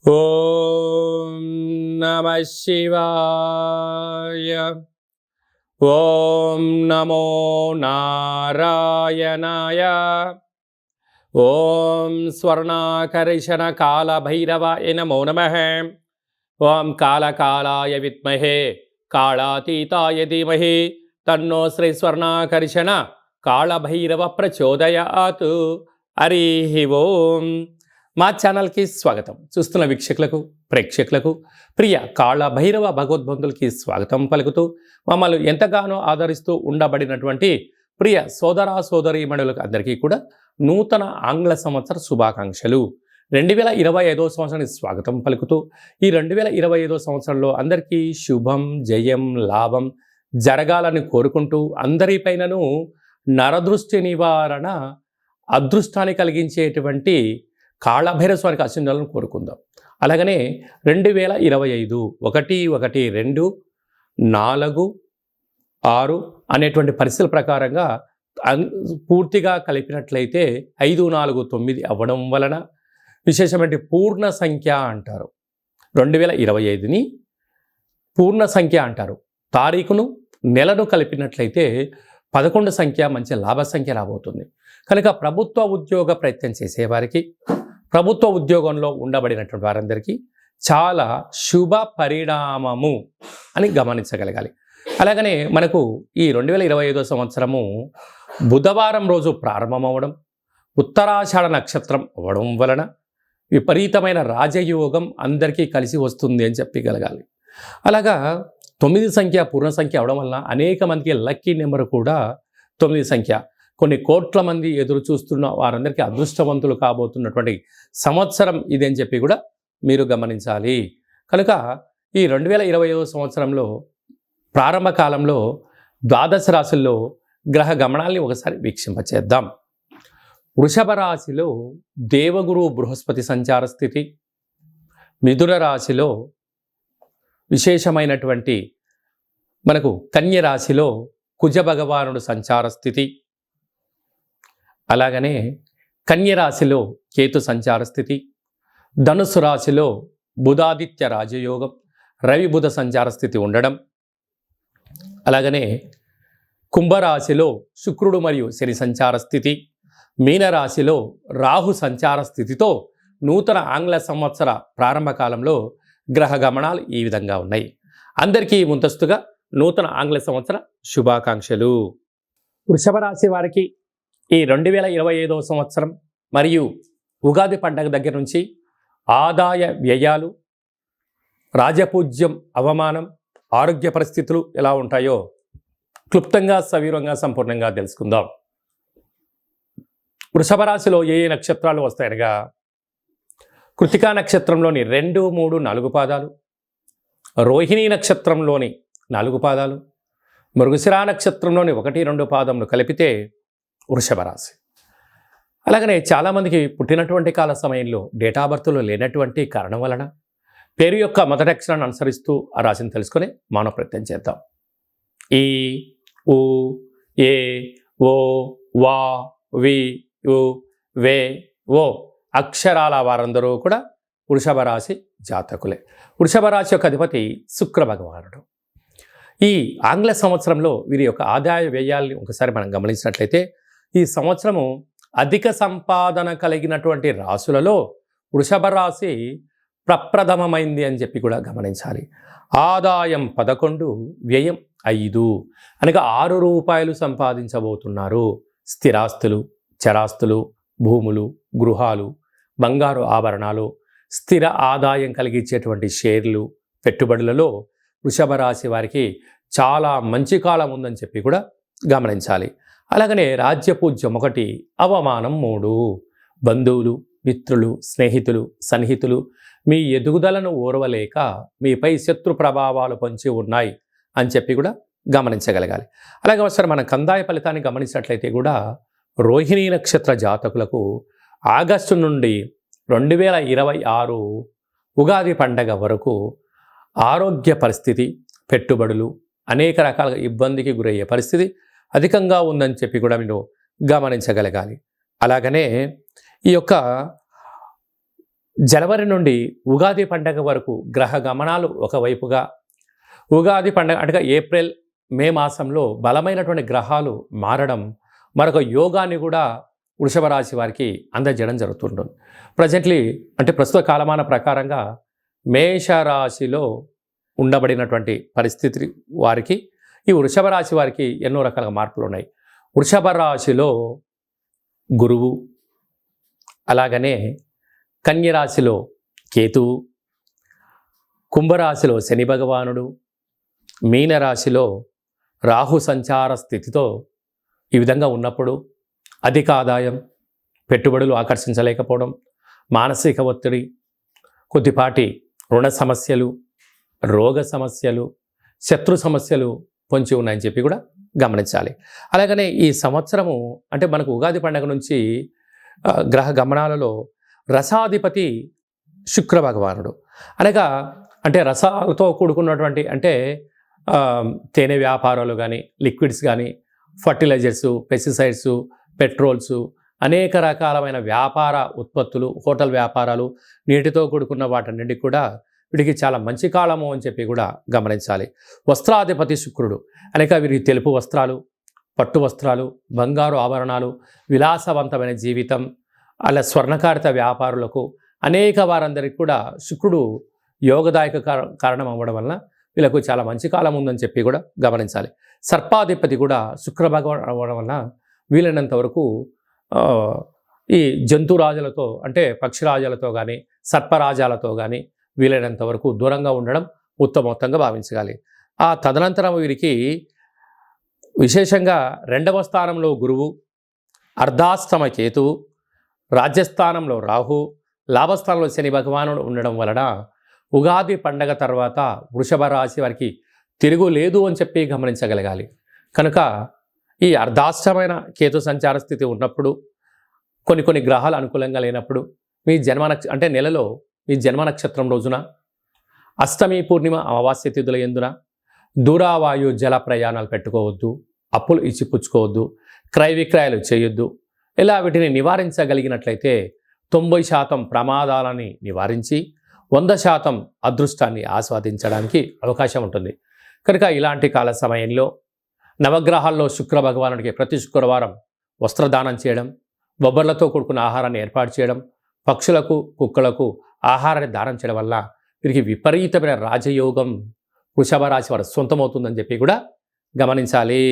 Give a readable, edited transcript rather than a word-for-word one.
ఓం నమ శివాయ. ఓం నమో నారాయణాయ. ఓం స్వర్ణాకర్షణ కాళభైరవాయ నమో నమః. ఓం కాళకాళాయ విద్మహే కాళాతీతాయ ధీమహి తన్నో శ్రీ స్వర్ణాకర్షణ కాళభైరవ ప్రచోదయాత్. హరి ఓం. మా ఛానల్కి స్వాగతం. చూస్తున్న వీక్షకులకు ప్రేక్షకులకు ప్రియ కాళభైరవ భగవద్బంధులకి స్వాగతం పలుకుతూ మమ్మల్ని ఎంతగానో ఆదరిస్తూ ఉండబడినటువంటి ప్రియ సోదర సోదరీమణులకు అందరికీ కూడా నూతన ఆంగ్ల సంవత్సర శుభాకాంక్షలు. 2025 సంవత్సరానికి స్వాగతం పలుకుతూ ఈ 2025 సంవత్సరంలో అందరికీ శుభం జయం లాభం జరగాలని కోరుకుంటూ అందరిపైనను నరదృష్టి నివారణ అదృష్టాన్ని కలిగించేటువంటి కాళభైరవ స్వామికి ఆశీర్వాదాలను కోరుకుందాం. అలాగనే 2025 1-1-2-4-6 అనేటువంటి పరిస్థితుల ప్రకారంగా పూర్తిగా కలిపినట్లయితే 5-4-9 అవ్వడం వలన విశేషమైన పూర్ణ సంఖ్య అంటారు. 2025ని పూర్ణ సంఖ్య అంటారు. తారీఖును నెలను కలిపినట్లయితే 11 సంఖ్య మంచి లాభ సంఖ్య రాబోతుంది. కనుక ప్రభుత్వ ఉద్యోగ ప్రయత్నం చేసేవారికి, ప్రభుత్వ ఉద్యోగంలో ఉండబడినటువంటి వారందరికీ చాలా శుభ పరిణామము అని గమనించగలగాలి. అలాగనే మనకు ఈ 2025 సంవత్సరము బుధవారం రోజు ప్రారంభమవడం, ఉత్తరాషాఢ నక్షత్రం అవ్వడం వలన విపరీతమైన రాజయోగం అందరికీ కలిసి వస్తుంది అని చెప్పగలగాలి. అలాగా 9 సంఖ్య పూర్ణ సంఖ్య అవడం వలన అనేక మందికి లక్కీ నెంబర్ కూడా 9 సంఖ్య. కొన్ని కోట్ల మంది ఎదురు చూస్తున్న వారందరికీ అదృష్టవంతులు కాబోతున్నటువంటి సంవత్సరం ఇది అని చెప్పి కూడా మీరు గమనించాలి. కనుక ఈ 2025 సంవత్సరంలో ప్రారంభ కాలంలో ద్వాదశ రాశుల్లో గ్రహ గమనాల్ని ఒకసారి వీక్షింపచేద్దాం. వృషభ రాశిలో దేవగురు బృహస్పతి సంచార స్థితి, మిథున రాశిలో విశేషమైనటువంటి మనకు కన్య రాశిలో కుజ భగవానుడు సంచార స్థితి, అలాగనే కన్య రాశిలో కేతు సంచార స్థితి, ధనుసు రాశిలో బుధాదిత్య రాజయోగం రవి బుధ సంచార స్థితి ఉండడం, అలాగనే కుంభరాశిలో శుక్రుడు మరియు శని సంచార స్థితి, మీనరాశిలో రాహు సంచార స్థితితో నూతన ఆంగ్ల సంవత్సర ప్రారంభ కాలంలో గ్రహ గమనాలు ఈ విధంగా ఉన్నాయి. అందరికీ ముందస్తుగా నూతన ఆంగ్ల సంవత్సర శుభాకాంక్షలు. వృషభ రాశి వారికి ఈ 2025 సంవత్సరం మరియు ఉగాది పండగ దగ్గర నుంచి ఆదాయ వ్యయాలు, రాజపూజ్యం, అవమానం, ఆరోగ్య పరిస్థితులు ఎలా ఉంటాయో క్లుప్తంగా సవివరంగా సంపూర్ణంగా తెలుసుకుందాం. వృషభ రాశిలో ఏ ఏ నక్షత్రాలు వస్తాయనగా కృతికా నక్షత్రంలోని 2, 3, 4 పాదాలు, రోహిణీ నక్షత్రంలోని 4 పాదాలు, మృగశిరా నక్షత్రంలోని 1, 2 పాదములు కలిపితే వృషభ రాశి. అలాగనే చాలామందికి పుట్టినటువంటి కాల సమయంలో డేటా బర్త్లో లేనటువంటి కారణం వలన పేరు యొక్క మొదటి అక్షరాన్ని అనుసరిస్తూ ఆ రాశిని తెలుసుకొని మానవ ప్రయత్నం చేద్దాం. ఈ, ఉ, ఏ, ఓ, వా, వి, యు, వే, ఓ అక్షరాల వారందరూ కూడా వృషభ రాశి జాతకులే. వృషభ రాశి యొక్క అధిపతి శుక్ర భగవానుడు. ఈ ఆంగ్ల సంవత్సరంలో వీరి యొక్క ఆదాయ వ్యయాల్ని ఒకసారి మనం గమనించినట్లయితే ఈ సంవత్సరము అధిక సంపాదన కలిగినటువంటి రాశులలో వృషభ రాశి ప్రప్రథమమైంది అని చెప్పి కూడా గమనించాలి. ఆదాయం 11, వ్యయం 5 అనగా 6 రూపాయలు సంపాదించబోతున్నారు. స్థిరాస్తులు, చరాస్తులు, భూములు, గృహాలు, బంగారు ఆభరణాలు, స్థిర ఆదాయం కలిగించేటువంటి షేర్లు, పెట్టుబడులలో వృషభ రాశి వారికి చాలా మంచి కాలం ఉందని చెప్పి కూడా గమనించాలి. అలాగనే రాజ్యపూజ్యం 1, అవమానం 3. బంధువులు, మిత్రులు, స్నేహితులు, సన్నిహితులు మీ ఎదుగుదలను ఓర్వలేక మీపై శత్రు ప్రభావాలు పొంచి ఉన్నాయి అని చెప్పి కూడా గమనించగలగాలి. అలాగే ఒకసారి మన కందాయ ఫలితాన్ని గమనించినట్లయితే కూడా రోహిణీ నక్షత్ర జాతకులకు ఆగస్టు నుండి 2026 ఉగాది పండగ వరకు ఆరోగ్య పరిస్థితి, పెట్టుబడులు అనేక రకాలుగా ఇబ్బందికి గురయ్యే పరిస్థితి అధికంగా ఉందని చెప్పి కూడా మీరు గమనించగలగాలి. అలాగనే ఈ యొక్క జనవరి నుండి ఉగాది పండగ వరకు గ్రహ గమనాలు ఒకవైపుగా, ఉగాది పండగ అంటే ఏప్రిల్ మే మాసంలో బలమైనటువంటి గ్రహాలు మారడం మరొక యోగాన్ని కూడా వృషభ రాశి వారికి అందజేయడం జరుగుతుంటుంది. ప్రజెంట్లీ అంటే ప్రస్తుత కాలమాన ప్రకారంగా మేషరాశిలో ఉండబడినటువంటి పరిస్థితి వారికి, ఈ వృషభ రాశి వారికి ఎన్నో రకాల మార్పులు ఉన్నాయి. వృషభ రాశిలో గురువు, అలాగనే కన్యరాశిలో కేతువు, కుంభరాశిలో శని భగవానుడు, మీనరాశిలో రాహు సంచార స్థితితో ఈ విధంగా ఉన్నప్పుడు అధిక ఆదాయం, పెట్టుబడులు ఆకర్షించలేకపోవడం, మానసిక ఒత్తిడి, కొద్దిపాటి రుణ సమస్యలు, రోగ సమస్యలు, శత్రు సమస్యలు పొంచి ఉన్నాయని చెప్పి కూడా గమనించాలి. అలాగనే ఈ సంవత్సరము అంటే మనకు ఉగాది పండుగ నుంచి గ్రహ గమనాలలో రసాధిపతి శుక్ర భగవానుడు, అనగా అంటే రసాలతో కూడుకున్నటువంటి అంటే తేనె వ్యాపారాలు కానీ, లిక్విడ్స్ కానీ, ఫర్టిలైజర్సు, పెస్టిసైడ్సు, పెట్రోల్సు, అనేక రకాలమైన వ్యాపార ఉత్పత్తులు, హోటల్ వ్యాపారాలు, నీటితో కూడుకున్న వాటన్నిటికి కూడా వీడికి చాలా మంచి కాలము అని చెప్పి కూడా గమనించాలి. వస్త్రాధిపతి శుక్రుడు, అనేక వీరికి తెలుపు వస్త్రాలు, పట్టు వస్త్రాలు, బంగారు ఆభరణాలు, విలాసవంతమైన జీవితం, అలా స్వర్ణకారిత వ్యాపారులకు అనేక వారందరికీ కూడా శుక్రుడు యోగదాయక కారణం అవ్వడం వలన వీళ్ళకు చాలా మంచి కాలం ఉందని చెప్పి కూడా గమనించాలి. సర్పాధిపతి కూడా శుక్ర భగవాన్ అవ్వడం వలన వీలైనంత వరకు ఈ జంతురాజులతో అంటే పక్షిరాజులతో కానీ, సర్పరాజాలతో కానీ వీలైనంత వరకు దూరంగా ఉండడం ఉత్తమోత్తంగా భావించగాలి. ఆ తదనంతరం వీరికి విశేషంగా 2వ స్థానంలో గురువు, అర్ధాష్టమ కేతువు, రాజ్యస్థానంలో రాహు, లాభస్థానంలో శని భగవానుడు ఉండడం వలన ఉగాది పండగ తర్వాత వృషభ రాశి వారికి తిరుగులేదు అని చెప్పి గమనించగలగాలి. కనుక ఈ అర్ధాష్టమైన కేతు సంచార స్థితి ఉన్నప్పుడు, కొన్ని గ్రహాలు అనుకూలంగా లేనప్పుడు మీ అంటే నెలలో మీ జన్మ నక్షత్రం రోజున అష్టమి, పూర్ణిమ, అమావాస్య తిథుల ఎందున దూరావాయు జల ప్రయాణాలు పెట్టుకోవద్దు, అప్పులు ఇచ్చిపుచ్చుకోవద్దు, క్రయ విక్రయాలు చేయొద్దు. ఇలా వీటిని నివారించగలిగినట్లయితే 90% ప్రమాదాలని నివారించి 100% అదృష్టాన్ని ఆస్వాదించడానికి అవకాశం ఉంటుంది. కనుక ఇలాంటి కాల సమయంలో నవగ్రహాల్లో శుక్ర భగవానుడికి ప్రతి శుక్రవారం వస్త్రదానం చేయడం, బొబ్బర్లతో కూడుకున్న ఆహారాన్ని ఏర్పాటు చేయడం, పక్షులకు, కుక్కలకు ఆహారాన్ని దానం చేయడం వల్ల వీరికి విపరీతమైన రాజయోగం వృషభ రాశి వారు సొంతమవుతుందని చెప్పి కూడా గమనించాలి.